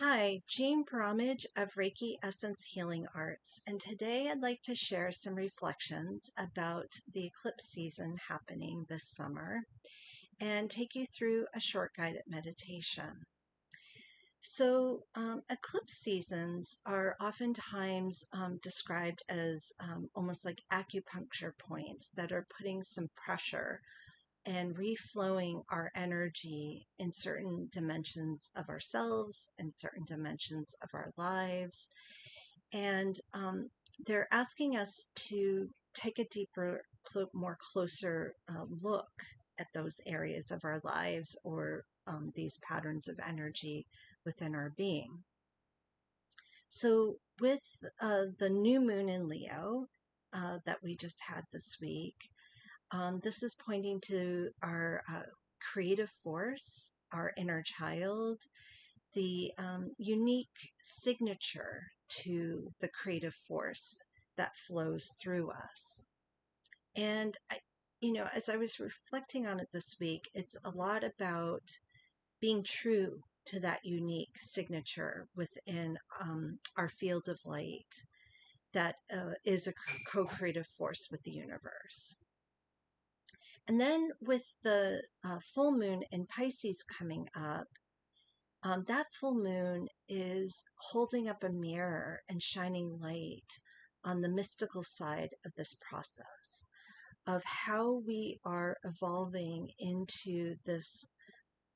Hi, Jean Bromage of Reiki Essence Healing Arts, and today I'd like to share some reflections about the eclipse season happening this summer and take you through a short guided meditation. Eclipse seasons are oftentimes described as almost like acupuncture points that are putting some pressure and reflowing our energy in certain dimensions of ourselves and certain dimensions of our lives. And they're asking us to take a deeper, more closer look at those areas of our lives or these patterns of energy within our being. So, with the new moon in Leo that we just had this week, this is pointing to our creative force, our inner child, the unique signature to the creative force that flows through us. And, as I was reflecting on it this week, it's a lot about being true to that unique signature within our field of light that is a co-creative force with the universe. And then with the full moon in Pisces coming up, that full moon is holding up a mirror and shining light on the mystical side of this process of how we are evolving into this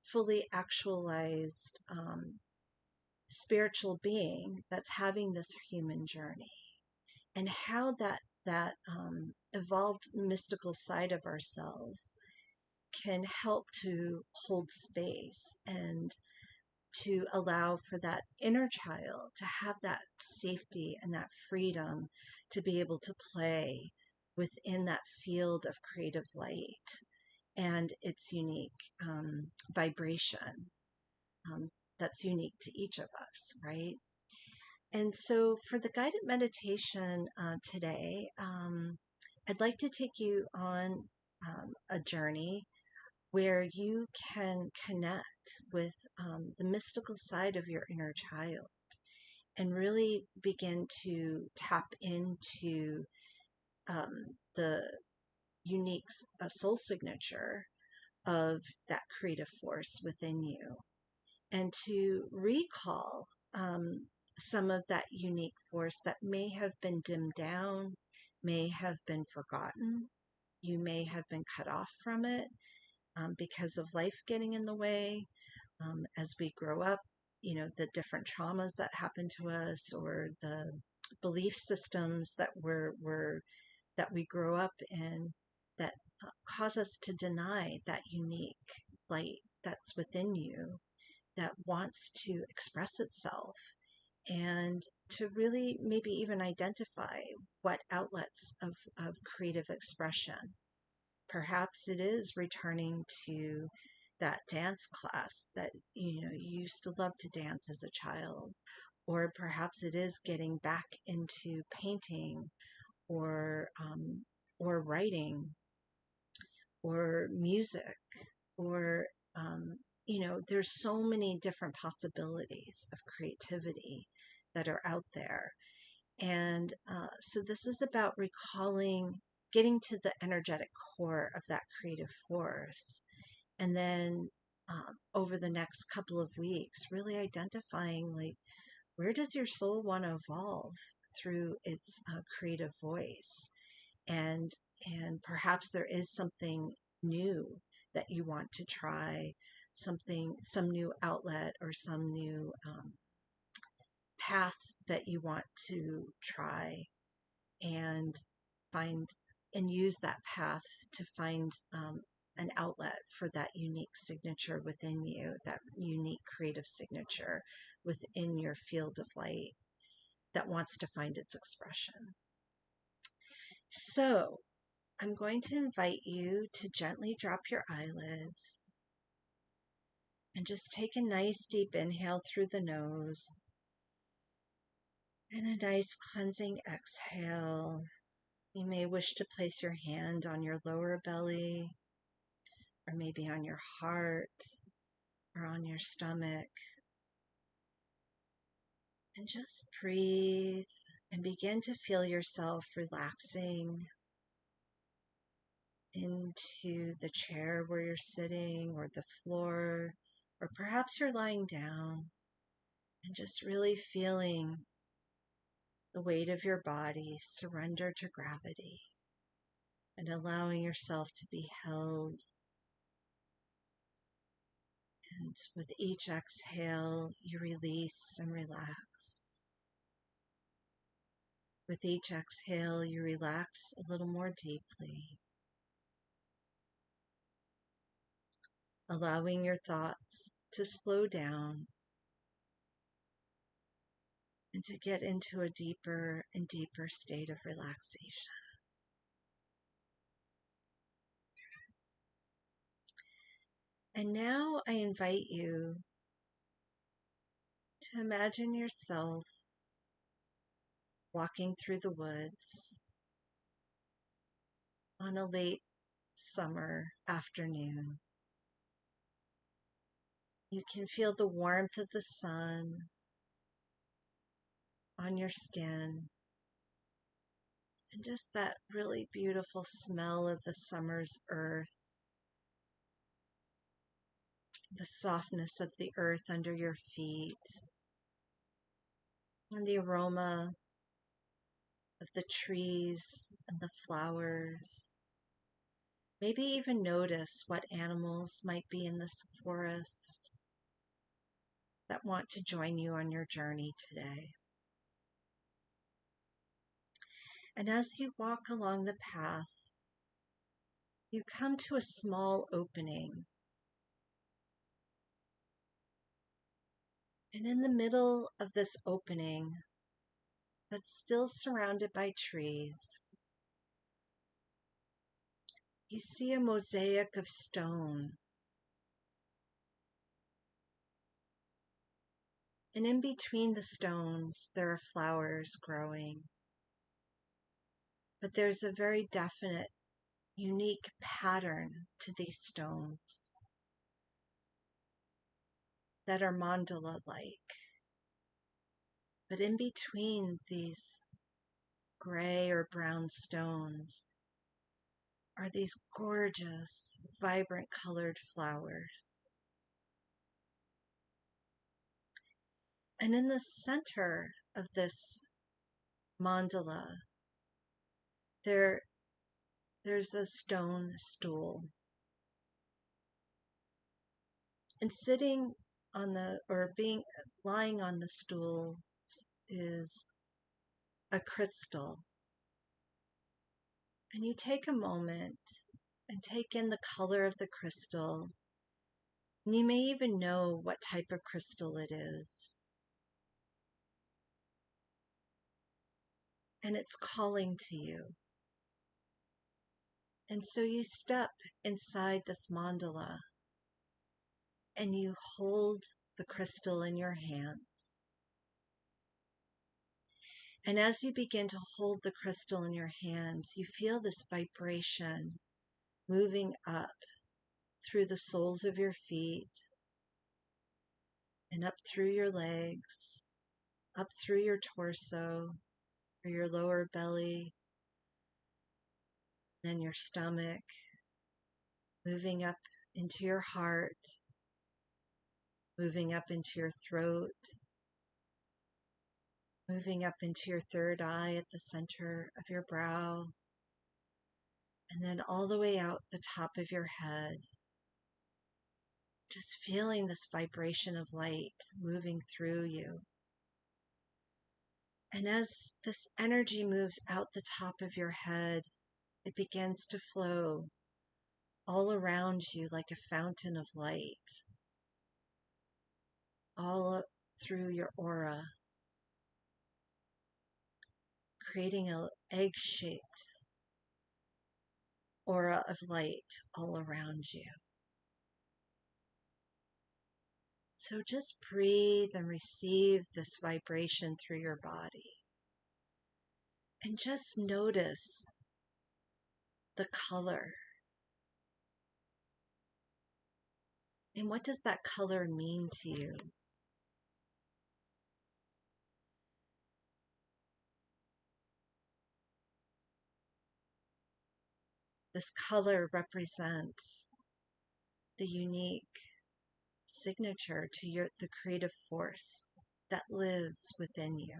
fully actualized spiritual being that's having this human journey, and how that evolved mystical side of ourselves can help to hold space and to allow for that inner child to have that safety and that freedom to be able to play within that field of creative light and its unique vibration that's unique to each of us, right? And so for the guided meditation today, I'd like to take you on a journey where you can connect with the mystical side of your inner child and really begin to tap into the unique soul signature of that creative force within you, and to recall some of that unique force that may have been dimmed down, may have been forgotten. You may have been cut off from it because of life getting in the way. As we grow up, the different traumas that happen to us, or the belief systems that we grow up in, that cause us to deny that unique light that's within you that wants to express itself, and to really maybe even identify what outlets of creative expression. Perhaps it is returning to that dance class that you used to love to dance as a child, or perhaps it is getting back into painting, or writing, or music, or there's so many different possibilities of creativity that are out there. And so this is about recalling, getting to the energetic core of that creative force, and then over the next couple of weeks, really identifying, like, where does your soul want to evolve through its creative voice, and perhaps there is something new that you want to try, some new outlet, or some new path that you want to try, and find and use that path to find an outlet for that unique signature within you, that unique creative signature within your field of light that wants to find its expression. So I'm going to invite you to gently drop your eyelids and just take a nice deep inhale through the nose and a nice cleansing exhale. You may wish to place your hand on your lower belly, or maybe on your heart, or on your stomach. And just breathe and begin to feel yourself relaxing into the chair where you're sitting or the floor, or perhaps you're lying down, and just really feeling the weight of your body surrender to gravity and allowing yourself to be held. And with each exhale, you release and relax. With each exhale, you relax a little more deeply, allowing your thoughts to slow down and to get into a deeper and deeper state of relaxation. And now I invite you to imagine yourself walking through the woods on a late summer afternoon. You can feel the warmth of the sun on your skin and just that really beautiful smell of the summer's earth, the softness of the earth under your feet, and the aroma of the trees and the flowers. Maybe even notice what animals might be in this forest that want to join you on your journey today. And as you walk along the path, you come to a small opening. And in the middle of this opening, but still surrounded by trees, you see a mosaic of stone. And in between the stones, there are flowers growing. But there's a very definite, unique pattern to these stones that are mandala-like. But in between these gray or brown stones are these gorgeous, vibrant colored flowers. And in the center of this mandala, there's a stone stool. And sitting on lying on the stool is a crystal. And you take a moment and take in the color of the crystal. And you may even know what type of crystal it is. And it's calling to you. And so you step inside this mandala and you hold the crystal in your hands. And as you begin to hold the crystal in your hands, you feel this vibration moving up through the soles of your feet and up through your legs, up through your torso or your lower belly, then your stomach, moving up into your heart, moving up into your throat, moving up into your third eye at the center of your brow, and then all the way out the top of your head. Just feeling this vibration of light moving through you. And as this energy moves out the top of your head, it begins to flow all around you like a fountain of light, all up through your aura, creating an egg-shaped aura of light all around you. So just breathe and receive this vibration through your body. And just notice the color. And what does that color mean to you? This color represents the unique signature to the creative force that lives within you.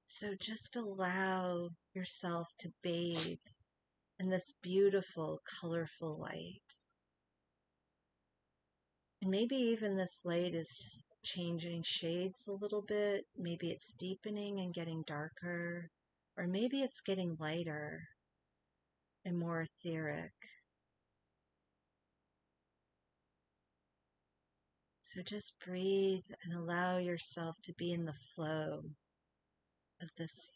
So just allow yourself to bathe in this beautiful, colorful light. And maybe even this light is changing shades a little bit. Maybe it's deepening and getting darker, or maybe it's getting lighter and more etheric. So just breathe and allow yourself to be in the flow of this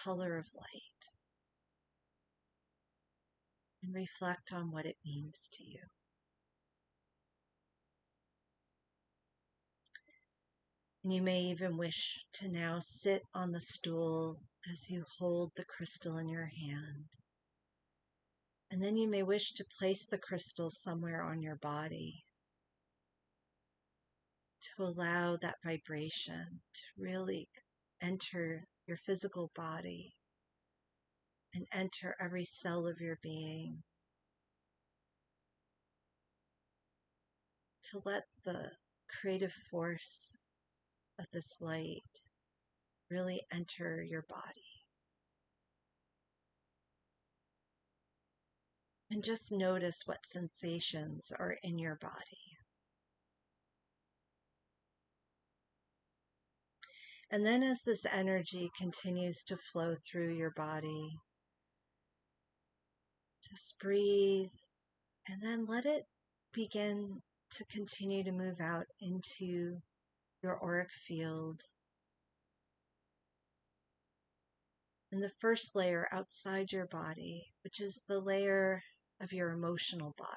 color of light, and reflect on what it means to you. And you may even wish to now sit on the stool as you hold the crystal in your hand. And then you may wish to place the crystal somewhere on your body to allow that vibration to really enter your physical body and enter every cell of your being, to let the creative force of this light really enter your body. And just notice what sensations are in your body. And then as this energy continues to flow through your body, just breathe and then let it begin to continue to move out into your auric field. And the first layer outside your body, which is the layer of your emotional body.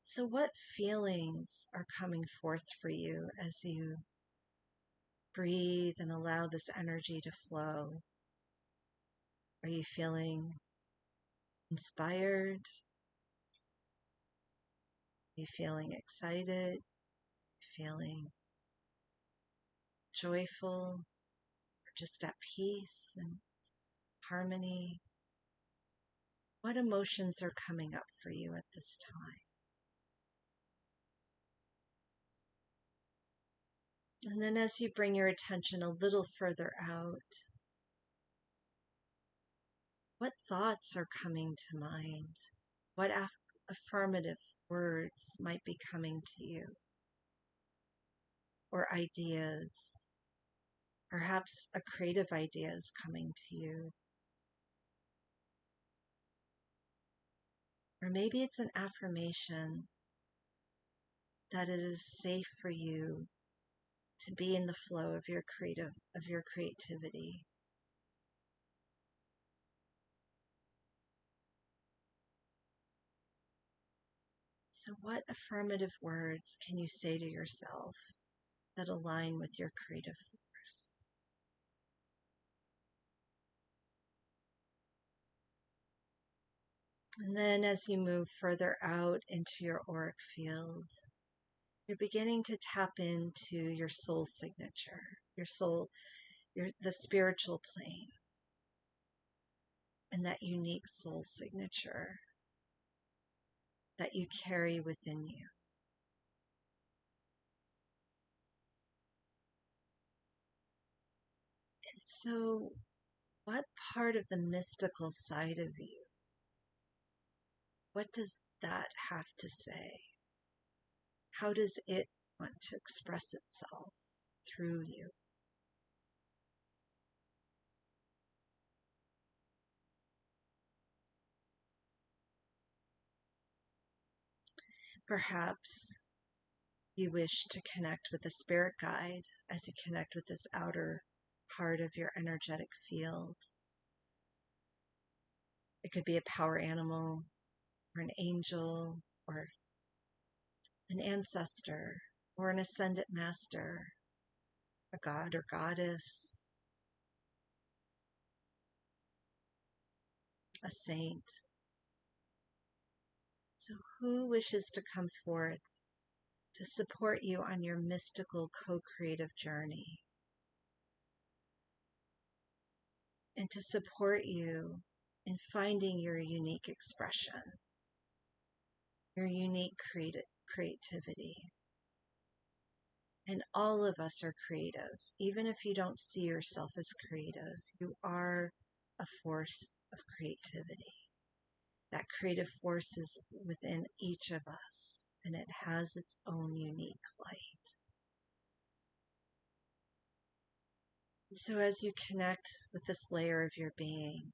So what feelings are coming forth for you as you breathe and allow this energy to flow? Are you feeling inspired? Are you feeling excited? Are you feeling joyful? Or just at peace and harmony? What emotions are coming up for you at this time? And then as you bring your attention a little further out, what thoughts are coming to mind? What affirmative words might be coming to you? Or ideas? Perhaps a creative idea is coming to you. Or maybe it's an affirmation that it is safe for you to be in the flow of your creativity. So what affirmative words can you say to yourself that align with your creative force? And then as you move further out into your auric field, you're beginning to tap into your soul signature, your soul, the spiritual plane, and that unique soul signature that you carry within you. And so, what part of the mystical side of you, what does that have to say? How does it want to express itself through you? Perhaps you wish to connect with a spirit guide as you connect with this outer part of your energetic field. It could be a power animal, or an angel, or an ancestor, or an ascended master, a god or goddess, a saint. So who wishes to come forth to support you on your mystical co-creative journey? and to support you in finding your unique expression, your unique creativity. And all of us are creative. Even if you don't see yourself as creative, you are a force of creativity. That creative force is within each of us, and it has its own unique light. So as you connect with this layer of your being,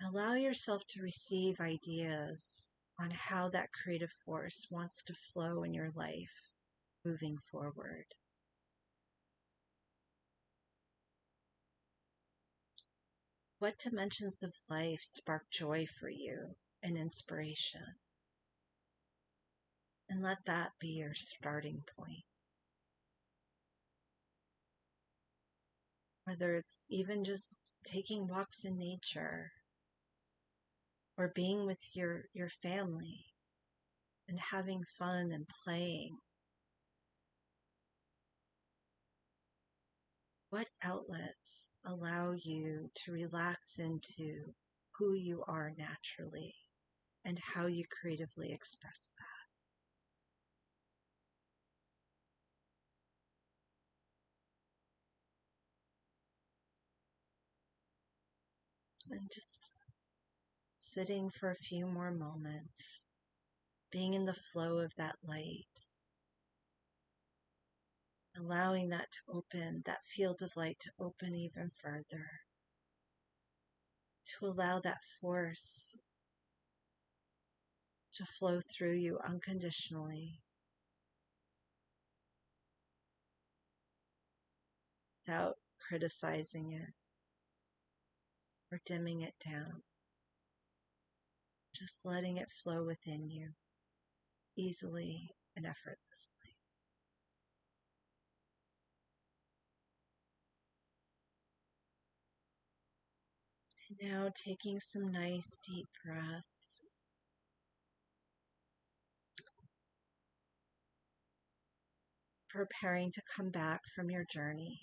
allow yourself to receive ideas on how that creative force wants to flow in your life moving forward. What dimensions of life spark joy for you and inspiration? And let that be your starting point. Whether it's even just taking walks in nature or being with your family and having fun and playing. What outlets allow you to relax into who you are naturally and how you creatively express that? And just sitting for a few more moments, being in the flow of that light, allowing that to open, that field of light to open even further, to allow that force to flow through you unconditionally without criticizing it or dimming it down. Just letting it flow within you easily and effortlessly. And now taking some nice deep breaths. Preparing to come back from your journey.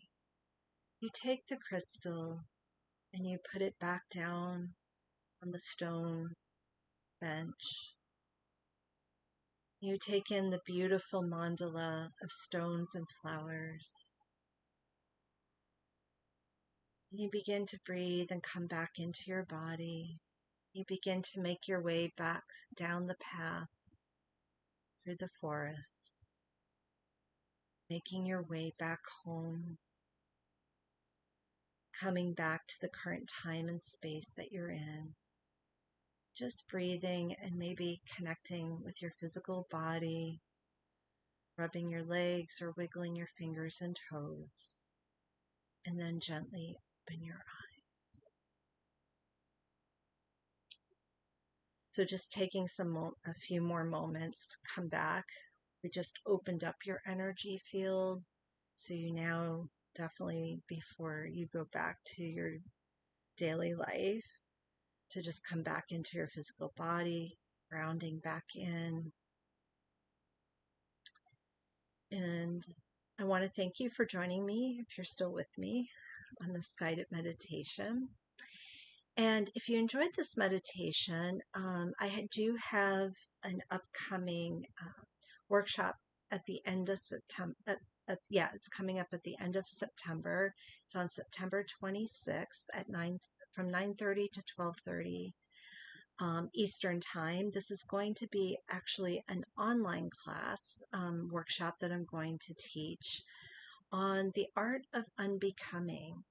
You take the crystal and you put it back down on the stone bench. You take in the beautiful mandala of stones and flowers. You begin to breathe and come back into your body. You begin to make your way back down the path through the forest, making your way back home, coming back to the current time and space that you're in. Just breathing and maybe connecting with your physical body, rubbing your legs or wiggling your fingers and toes, and then gently open your eyes. So just taking a few more moments to come back. We just opened up your energy field. So you now definitely, before you go back to your daily life, to just come back into your physical body, grounding back in. And I want to thank you for joining me, if you're still with me, on this guided meditation. And if you enjoyed this meditation, I do have an upcoming workshop at the end of September. It's coming up at the end of September. It's on September 26th at from 9:30 to 12:30 Eastern Time. This is going to be actually an online class workshop that I'm going to teach on the art of unbecoming.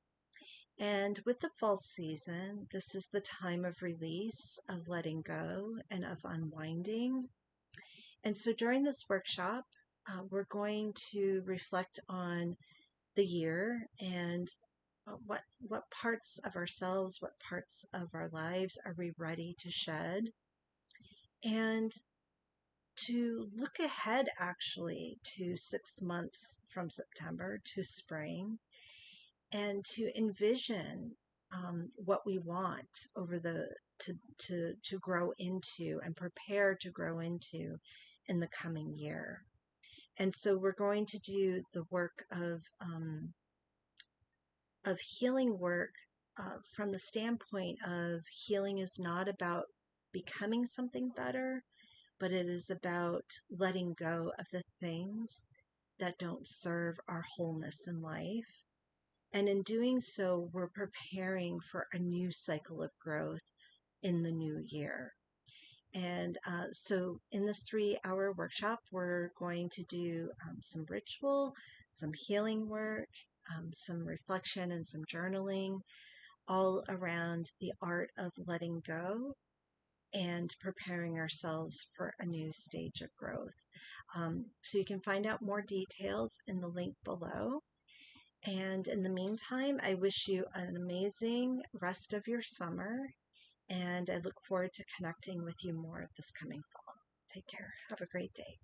And with the fall season, this is the time of release, of letting go, and of unwinding. And so during this workshop, we're going to reflect on the year and what parts of ourselves, what parts of our lives are we ready to shed, and to look ahead actually to 6 months from September to spring, and to envision what we want over to grow into and prepare to grow into in the coming year. And so we're going to do the work of of healing work from the standpoint of healing is not about becoming something better, but it is about letting go of the things that don't serve our wholeness in life. And in doing so, we're preparing for a new cycle of growth in the new year. And so in this 3-hour workshop, we're going to do some ritual, some healing work, some reflection, and some journaling, all around the art of letting go and preparing ourselves for a new stage of growth. So you can find out more details in the link below. And in the meantime, I wish you an amazing rest of your summer, and I look forward to connecting with you more this coming fall. Take care. Have a great day.